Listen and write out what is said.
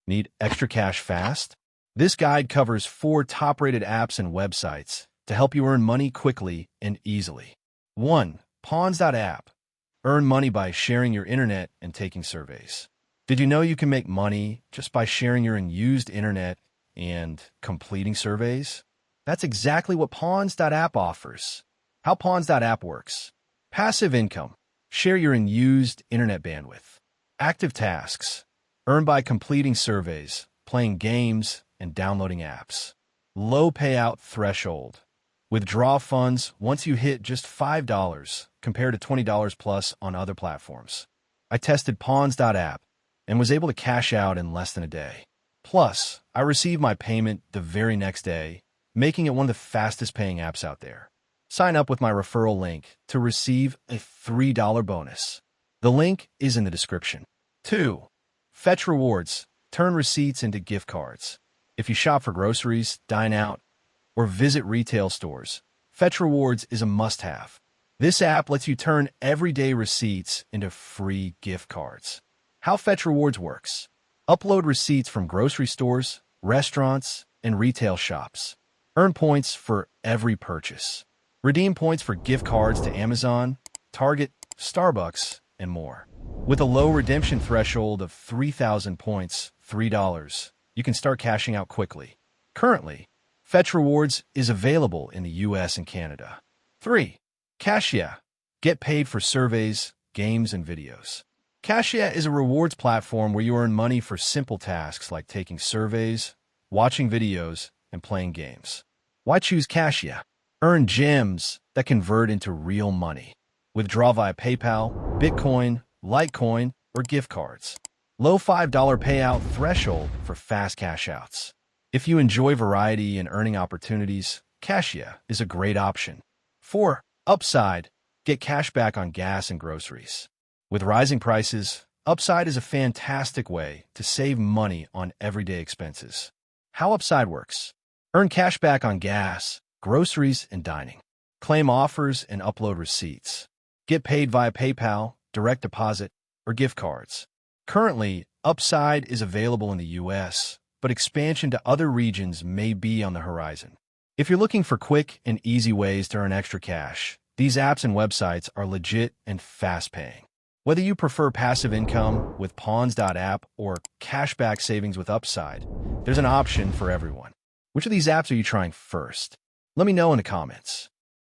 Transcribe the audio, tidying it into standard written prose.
Need extra cash fast? This guide covers 4 top-rated apps and websites to help you earn money quickly and easily. 1. Pawns.app. Earn money by sharing your internet and taking surveys. Did you know you can make money just by sharing your unused internet and completing surveys? That's exactly what Pawns.app offers. How Pawns.app works. Passive income. Share your unused internet bandwidth. Active tasks. Earn by completing surveys, playing games, and downloading apps. Low payout threshold. Withdraw funds once you hit just $5 compared to $20 plus on other platforms. I tested Pawns.app and was able to cash out in less than a day. Plus, I received my payment the very next day, making it one of the fastest paying apps out there. Sign up with my referral link to receive a $3 bonus. The link is in the description. 2. Fetch rewards. Turn receipts into gift cards. If you shop for groceries, dine out, or visit retail stores, Fetch Rewards is a must-have. This app lets you turn everyday receipts into free gift cards. How Fetch Rewards works. Upload receipts from grocery stores, restaurants, and retail shops. Earn points for every purchase. Redeem points for gift cards to Amazon, Target, Starbucks, and more. With a low redemption threshold of 3,000 points, $3, you can start cashing out quickly. Currently, Fetch Rewards is available in the US and Canada. 3. CashYeah. Get paid for surveys, games, and videos. CashYeah is a rewards platform where you earn money for simple tasks like taking surveys, watching videos, and playing games. Why choose CashYeah? Earn gems that convert into real money. Withdraw via PayPal, Bitcoin, Litecoin, or gift cards. Low $5 payout threshold for fast cash outs. If you enjoy variety and earning opportunities, CashYeah is a great option. 4. Upside. Get cash back on gas and groceries. With rising prices, Upside is a fantastic way to save money on everyday expenses. How Upside works. Earn cash back on gas, groceries, and dining. Claim offers and upload receipts. Get paid via PayPal, direct deposit, or gift cards. Currently, Upside is available in the US, but expansion to other regions may be on the horizon. If you're looking for quick and easy ways to earn extra cash, these apps and websites are legit and fast-paying. Whether you prefer passive income with Pawns.app or cashback savings with Upside, there's an option for everyone. Which of these apps are you trying first? Let me know in the comments.